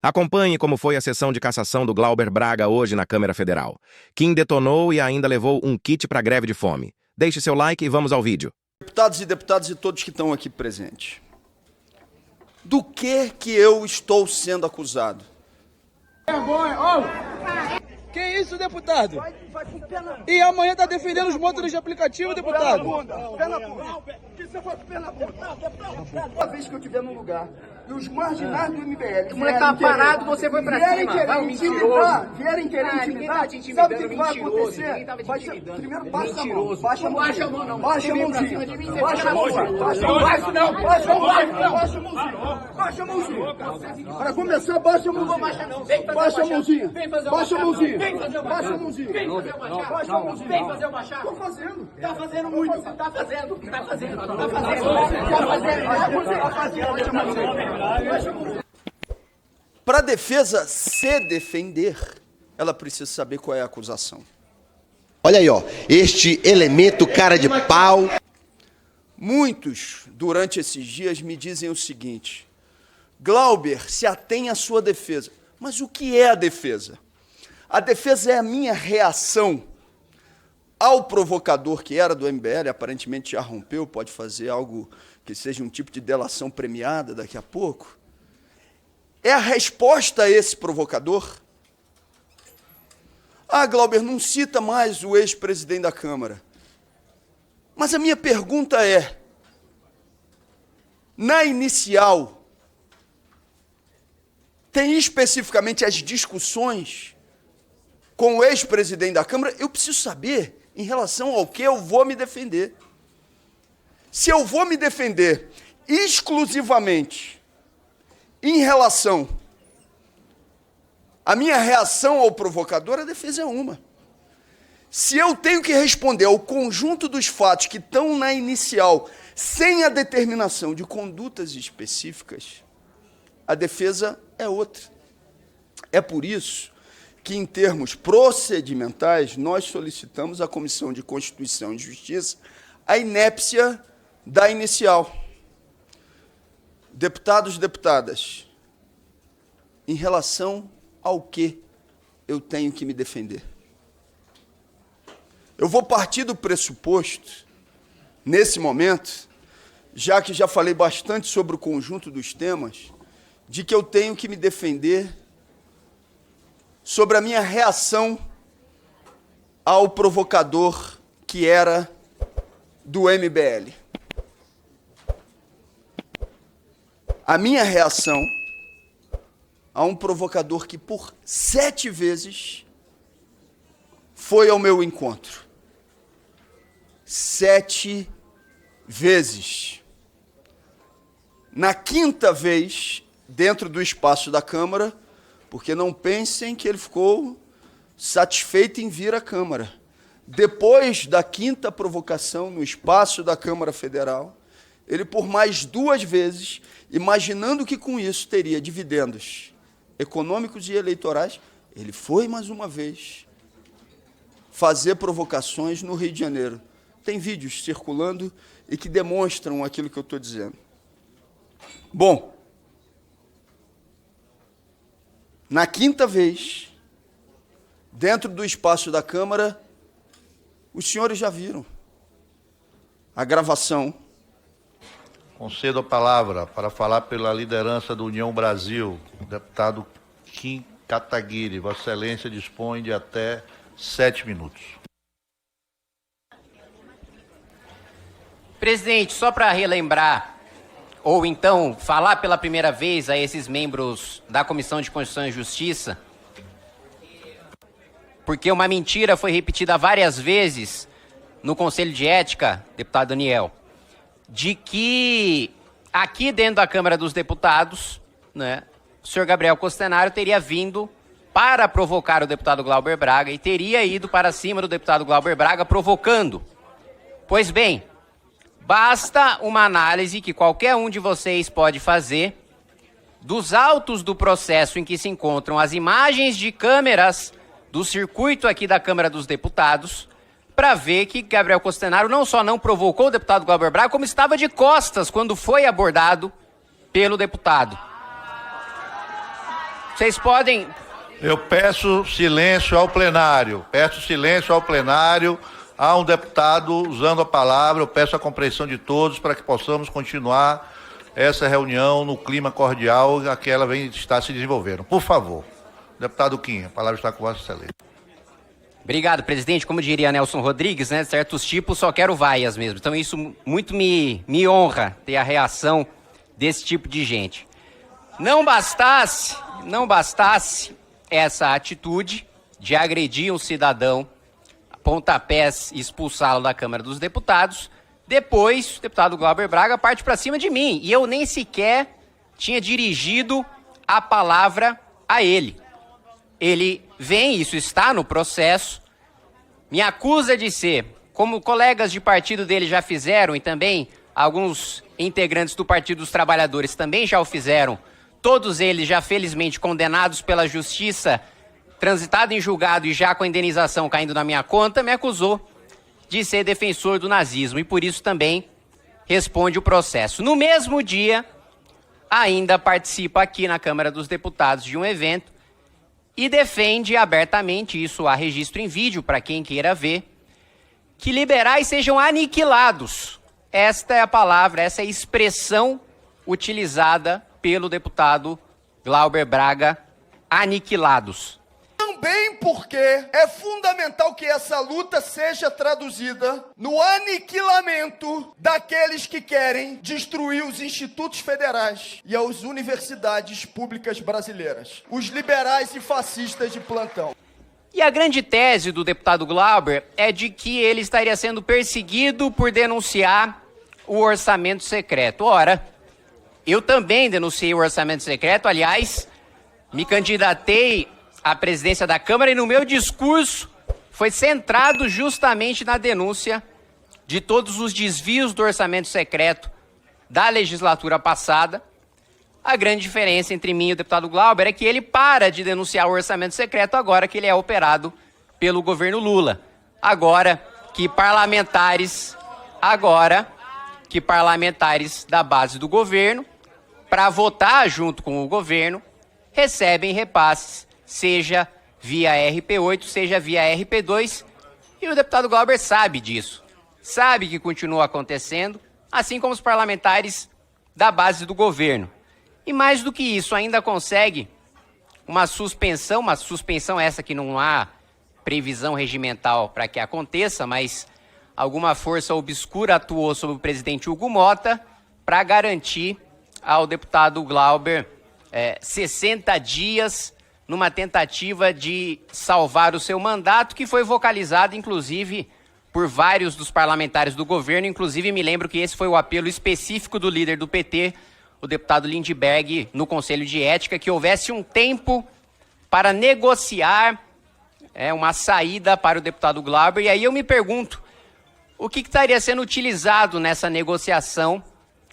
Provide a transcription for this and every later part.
Acompanhe como foi a sessão de cassação do Glauber Braga hoje na Câmara Federal. Kim detonou e ainda levou um kit para greve de fome. Deixe seu like e vamos ao vídeo. Deputados e deputadas e todos que estão aqui presentes, do que eu estou sendo acusado? Que isso, deputado? E amanhã tá defendendo os motoristas de aplicativo, deputado? Toda vez que eu estiver num lugar e os marginais do MBL... O moleque tá parado, você foi pra cima. Vai, mentiroso. Vierem querer intimidar, sabe o que vai acontecer? Primeiro baixa a mão. Baixa a mão. Baixa a mão, não. Baixa a mãozinha. Baixa a mãozinha. Baixa a mãozinha. Baixa a mãozinha. Baixa a mãozinha. Para começar, baixa a mãozinha. Baixa a mãozinha. Baixa a mãozinha. Baixa a mãozinha. Baixa a mãozinha. Vem fazer o baixar. Tô fazendo. Tá fazendo muito. Tá fazendo. Para a defesa se defender, ela precisa saber qual é a acusação. Olha aí, ó, este elemento cara de pau. Muitos, durante esses dias, me dizem o seguinte: Glauber, se atém à sua defesa. Mas o que é a defesa? A defesa é a minha reação ao provocador que era do MBL, aparentemente já rompeu, pode fazer algo que seja um tipo de delação premiada daqui a pouco. É a resposta a esse provocador? Ah, Glauber, não cita mais o ex-presidente da Câmara. Mas a minha pergunta é, na inicial, tem especificamente as discussões com o ex-presidente da Câmara? Eu preciso saber em relação ao que eu vou me defender. Se eu vou me defender exclusivamente em relação à minha reação ao provocador, a defesa é uma. Se eu tenho que responder ao conjunto dos fatos que estão na inicial, sem a determinação de condutas específicas, a defesa é outra. É por isso que, em termos procedimentais, nós solicitamos à Comissão de Constituição e Justiça a inépcia da inicial. Deputados e deputadas, em relação ao que eu tenho que me defender? Eu vou partir do pressuposto, nesse momento, já que já falei bastante sobre o conjunto dos temas, de que eu tenho que me defender sobre a minha reação ao provocador que era do MBL. A minha reação a um provocador que por 7 vezes foi ao meu encontro. 7 vezes. Na 5ª vez, dentro do espaço da Câmara, porque não pensem que ele ficou satisfeito em vir à Câmara. Depois da 5ª provocação no espaço da Câmara Federal, ele por mais 2 vezes, imaginando que com isso teria dividendos econômicos e eleitorais, ele foi mais uma vez fazer provocações no Rio de Janeiro. Tem vídeos circulando e que demonstram aquilo que eu estou dizendo. Bom, na 5ª vez, dentro do espaço da Câmara, os senhores já viram a gravação. Concedo a palavra para falar pela liderança do União Brasil, o deputado Kim Kataguiri. Vossa Excelência dispõe de até 7 minutos. Presidente, só para relembrar, ou então falar pela primeira vez a esses membros da Comissão de Constituição e Justiça, porque uma mentira foi repetida várias vezes no Conselho de Ética, deputado Daniel, de que aqui dentro da Câmara dos Deputados, né, o senhor Gabriel Costenaro teria vindo para provocar o deputado Glauber Braga e teria ido para cima do deputado Glauber Braga provocando. Pois bem, basta uma análise que qualquer um de vocês pode fazer dos autos do processo em que se encontram as imagens de câmeras do circuito aqui da Câmara dos Deputados, para ver que Gabriel Costenaro não só não provocou o deputado Glauber Braga, como estava de costas quando foi abordado pelo deputado. Vocês podem... Eu peço silêncio ao plenário. Peço silêncio ao plenário. Há um deputado usando a palavra. Eu peço a compreensão de todos para que possamos continuar essa reunião no clima cordial a que ela está se desenvolvendo. Por favor. Deputado Kim, a palavra está com Vossa Excelência. Obrigado, presidente. Como diria Nelson Rodrigues, né? Certos tipos só quero vaias mesmo. Então isso muito me honra ter a reação desse tipo de gente. Não bastasse essa atitude de agredir um cidadão, pontapés e expulsá-lo da Câmara dos Deputados, depois o deputado Glauber Braga parte para cima de mim. E eu nem sequer tinha dirigido a palavra a ele. Ele vem, isso está no processo, me acusa de ser, como colegas de partido dele já fizeram e também alguns integrantes do Partido dos Trabalhadores também já o fizeram, todos eles já felizmente condenados pela justiça, transitado em julgado e já com a indenização caindo na minha conta, me acusou de ser defensor do nazismo e por isso também responde o processo. No mesmo dia, ainda participa aqui na Câmara dos Deputados de um evento e defende abertamente, isso há registro em vídeo para quem queira ver, que liberais sejam aniquilados. Esta é a palavra, essa é a expressão utilizada pelo deputado Glauber Braga, aniquilados. Também porque é fundamental que essa luta seja traduzida no aniquilamento daqueles que querem destruir os institutos federais e as universidades públicas brasileiras. Os liberais e fascistas de plantão. E a grande tese do deputado Glauber é de que ele estaria sendo perseguido por denunciar o orçamento secreto. Ora, eu também denunciei o orçamento secreto, aliás, me candidatei à presidência da Câmara e no meu discurso foi centrado justamente na denúncia de todos os desvios do orçamento secreto da legislatura passada. A grande diferença entre mim e o deputado Glauber é que ele para de denunciar o orçamento secreto agora que ele é operado pelo governo Lula. Agora que parlamentares da base do governo, para votar junto com o governo, recebem repasses, seja via RP8, seja via RP2, e o deputado Glauber sabe disso, sabe que continua acontecendo, assim como os parlamentares da base do governo. E mais do que isso, ainda consegue uma suspensão essa que não há previsão regimental para que aconteça, mas alguma força obscura atuou sobre o presidente Hugo Mota para garantir ao deputado Glauber 60 dias numa tentativa de salvar o seu mandato, que foi vocalizado, inclusive, por vários dos parlamentares do governo. Inclusive, me lembro que esse foi o apelo específico do líder do PT, o deputado Lindbergh, no Conselho de Ética, que houvesse um tempo para negociar uma saída para o deputado Glauber. E aí eu me pergunto, o que estaria sendo utilizado nessa negociação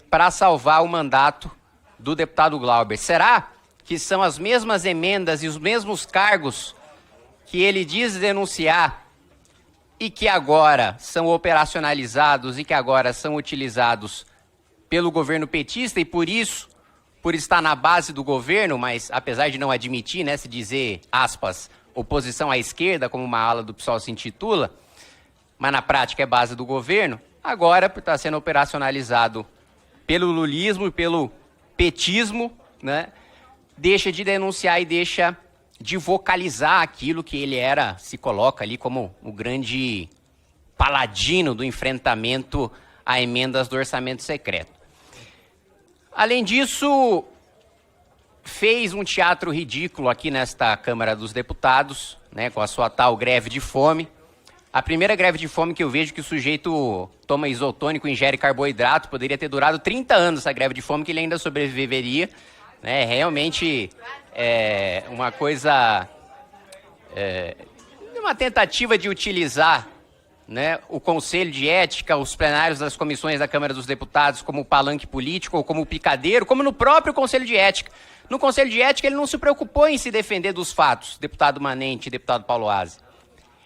para salvar o mandato do deputado Glauber? Será que são as mesmas emendas e os mesmos cargos que ele diz denunciar e que agora são operacionalizados e que agora são utilizados pelo governo petista e por isso, por estar na base do governo, mas apesar de não admitir, né, se dizer, aspas, oposição à esquerda, como uma ala do PSOL se intitula, mas na prática é base do governo, agora, por estar sendo operacionalizado pelo lulismo e pelo petismo, né, deixa de denunciar e deixa de vocalizar aquilo que ele era, se coloca ali como o grande paladino do enfrentamento a emendas do orçamento secreto. Além disso, fez um teatro ridículo aqui nesta Câmara dos Deputados, né, com a sua tal greve de fome. A primeira greve de fome que eu vejo que o sujeito toma isotônico, ingere carboidrato, poderia ter durado 30 anos essa greve de fome, que ele ainda sobreviveria. Né? Realmente é uma coisa, uma tentativa de utilizar, né, o Conselho de Ética, os plenários das comissões da Câmara dos Deputados como palanque político ou como picadeiro, como no próprio Conselho de Ética. No Conselho de Ética ele não se preocupou em se defender dos fatos, deputado Manente e deputado Paulo Aze.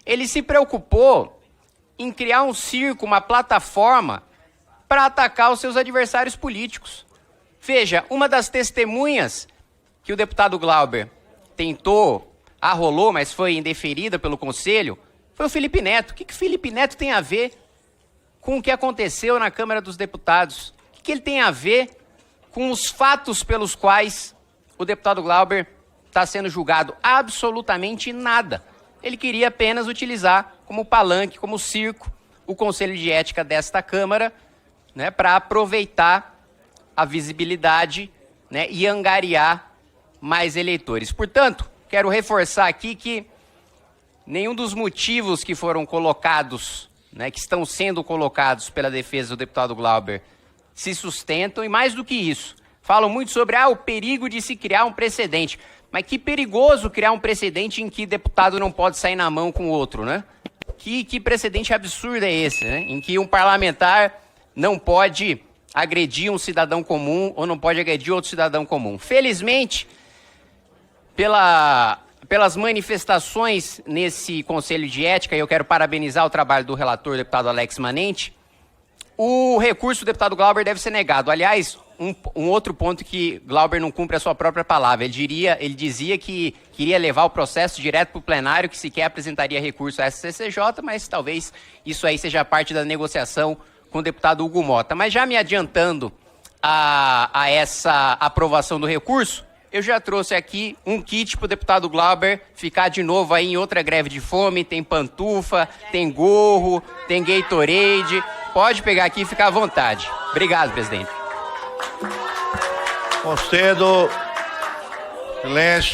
Ele se preocupou em criar um circo, uma plataforma para atacar os seus adversários políticos. Veja, uma das testemunhas que o deputado Glauber arrolou, mas foi indeferida pelo Conselho, foi o Felipe Neto. O que o Felipe Neto tem a ver com o que aconteceu na Câmara dos Deputados? O que ele tem a ver com os fatos pelos quais o deputado Glauber está sendo julgado? Absolutamente nada. Ele queria apenas utilizar como palanque, como circo, o Conselho de Ética desta Câmara, né, para aproveitar a visibilidade, né, e angariar mais eleitores. Portanto, quero reforçar aqui que nenhum dos motivos que foram colocados, né, que estão sendo colocados pela defesa do deputado Glauber, se sustentam, e mais do que isso, falam muito sobre o perigo de se criar um precedente. Mas que perigoso criar um precedente em que deputado não pode sair na mão com o outro, né? Que precedente absurdo é esse, né? Em que um parlamentar não pode agredir um cidadão comum ou não pode agredir outro cidadão comum. Felizmente, pelas manifestações nesse Conselho de Ética, e eu quero parabenizar o trabalho do relator, deputado Alex Manente, o recurso do deputado Glauber deve ser negado. Aliás, um outro ponto que Glauber não cumpre a sua própria palavra. Ele dizia que queria levar o processo direto para o plenário, que sequer apresentaria recurso à SCCJ, mas talvez isso aí seja parte da negociação com o deputado Hugo Mota. Mas já me adiantando a essa aprovação do recurso, eu já trouxe aqui um kit para o deputado Glauber ficar de novo aí em outra greve de fome. Tem pantufa, tem gorro, tem Gatorade. Pode pegar aqui e ficar à vontade. Obrigado, presidente. Concedo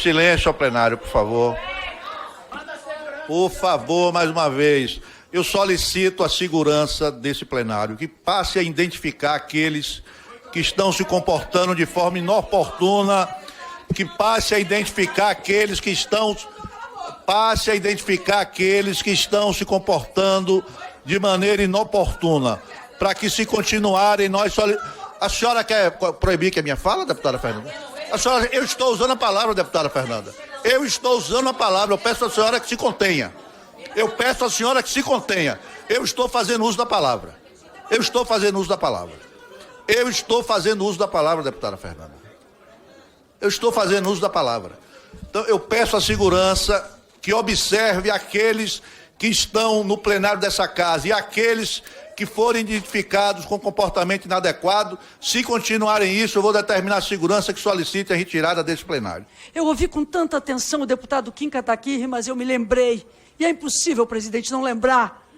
silêncio ao plenário, por favor. Por favor, mais uma vez, eu solicito a segurança desse plenário, que passe a identificar aqueles que estão se comportando de forma inoportuna, que passe a identificar aqueles que estão se comportando de maneira inoportuna, para que se continuarem A senhora quer proibir que a minha fala, deputada Fernanda? Eu estou usando a palavra, deputada Fernanda. Eu estou usando a palavra, eu peço à senhora que se contenha. Eu estou fazendo uso da palavra. Deputada Fernanda. Eu estou fazendo uso da palavra. Então, eu peço à segurança que observe aqueles que estão no plenário dessa casa e aqueles que forem identificados com comportamento inadequado. Se continuarem isso, eu vou determinar a segurança que solicite a retirada desse plenário. Eu ouvi com tanta atenção o deputado Kim Kataguiri, mas eu me lembrei, e é impossível, presidente, não lembrar,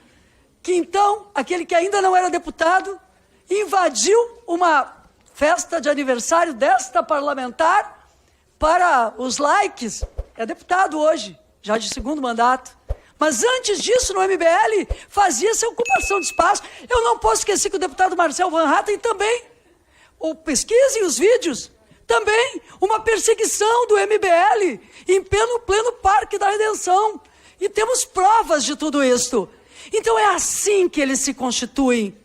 que então, aquele que ainda não era deputado, invadiu uma festa de aniversário desta parlamentar para os likes. É deputado hoje, já de segundo mandato. Mas antes disso, no MBL, fazia essa ocupação de espaço. Eu não posso esquecer que o deputado Marcel Van Hatten também, pesquisem os vídeos, também uma perseguição do MBL em pleno Parque da Redenção. E temos provas de tudo isso. Então é assim que eles se constituem,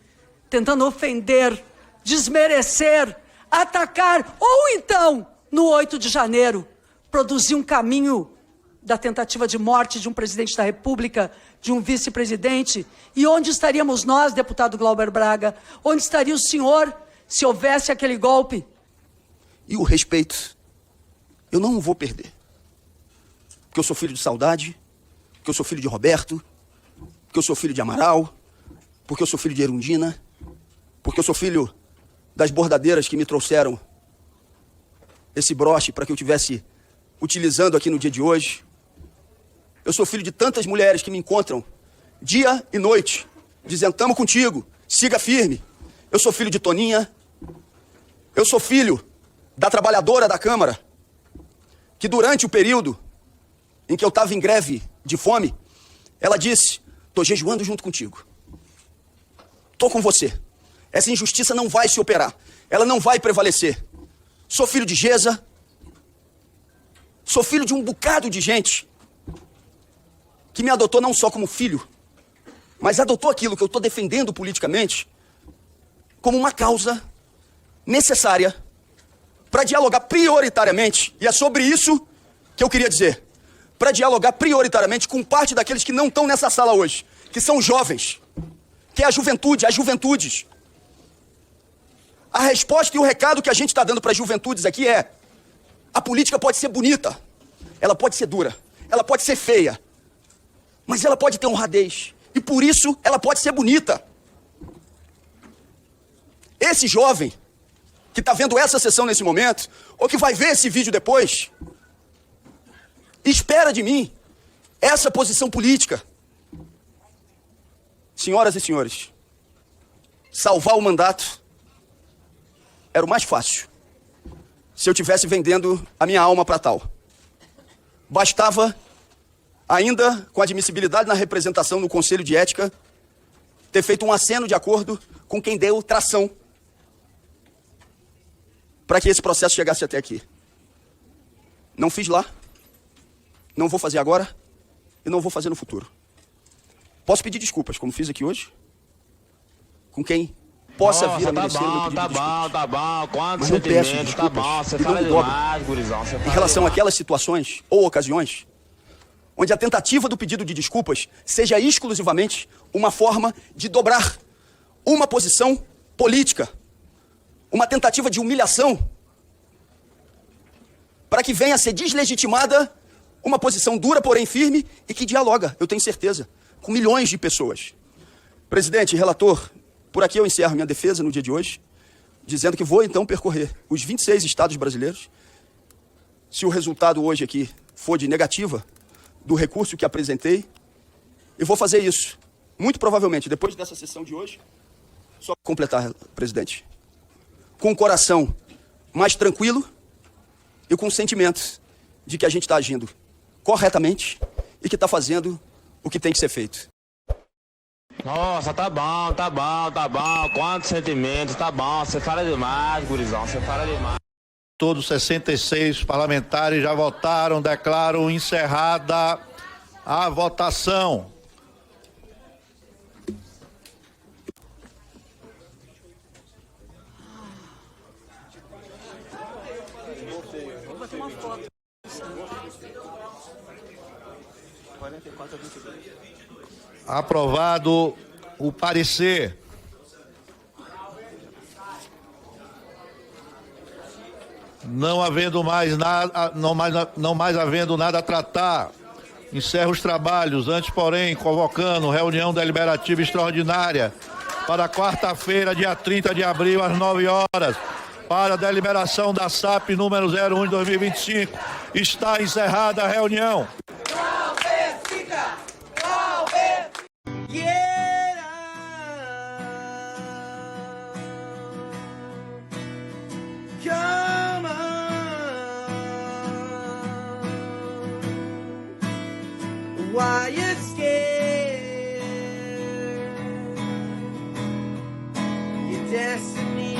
tentando ofender, desmerecer, atacar, ou então, no 8 de janeiro, produzir um caminho da tentativa de morte de um presidente da República, de um vice-presidente. E onde estaríamos nós, deputado Glauber Braga? Onde estaria o senhor se houvesse aquele golpe? E o respeito, eu não vou perder. Porque eu sou filho de Saudade, porque eu sou filho de Roberto, porque eu sou filho de Amaral, porque eu sou filho de Erundina, porque eu sou filho das bordadeiras que me trouxeram esse broche para que eu tivesse utilizando aqui no dia de hoje. Eu sou filho de tantas mulheres que me encontram dia e noite, dizendo, tamo contigo, siga firme. Eu sou filho de Toninha, eu sou filho da trabalhadora da Câmara, que durante o período em que eu estava em greve de fome, ela disse, tô jejuando junto contigo. Tô com você. Essa injustiça não vai se operar, ela não vai prevalecer. Sou filho de Gesa, sou filho de um bocado de gente que me adotou não só como filho, mas adotou aquilo que eu estou defendendo politicamente como uma causa necessária para dialogar prioritariamente, e é sobre isso que eu queria dizer, para dialogar prioritariamente com parte daqueles que não estão nessa sala hoje, que são jovens, que é a juventude, as juventudes. A resposta e o recado que a gente está dando para as juventudes aqui é: a política pode ser bonita, ela pode ser dura, ela pode ser feia, mas ela pode ter honradez. E por isso ela pode ser bonita. Esse jovem que está vendo essa sessão nesse momento, ou que vai ver esse vídeo depois, espera de mim essa posição política. Senhoras e senhores, salvar o mandato era o mais fácil se eu tivesse vendendo a minha alma para tal. Bastava, ainda com admissibilidade na representação no Conselho de Ética, ter feito um aceno de acordo com quem deu tração para que esse processo chegasse até aqui. Não fiz lá, não vou fazer agora e não vou fazer no futuro. Posso pedir desculpas, como fiz aqui hoje, com quem possa vir a merecer o meu pedido de desculpas. Tá bom. Quantos mas não peço sentimentos, desculpas tá bom. Você e não fala me dobro demais, gurizão. Você em fala relação demais. àquelas situações ou ocasiões onde a tentativa do pedido de desculpas seja exclusivamente uma forma de dobrar uma posição política, uma tentativa de humilhação, para que venha a ser deslegitimada uma posição dura, porém firme, e que dialoga, eu tenho certeza, com milhões de pessoas. Presidente, relator, por aqui eu encerro minha defesa no dia de hoje, dizendo que vou então percorrer os 26 estados brasileiros. Se o resultado hoje aqui for de negativa do recurso que apresentei, eu vou fazer isso, muito provavelmente, depois dessa sessão de hoje, só para completar, presidente, com o coração mais tranquilo e com o sentimento de que a gente está agindo corretamente e que está fazendo o que tem que ser feito. Nossa, tá bom. Quantos sentimentos, tá bom. Você fala demais, gurizão. Você fala demais. Todos 66 parlamentares já votaram, declaro encerrada a votação. Aprovado o parecer. Não havendo mais nada, não mais havendo nada a tratar, encerro os trabalhos. Antes, porém, convocando reunião deliberativa extraordinária para quarta-feira, dia 30 de abril, às 9 horas, para a deliberação da SAP número 01 de 2025. Está encerrada a reunião. Come on. Why you scared? Your destiny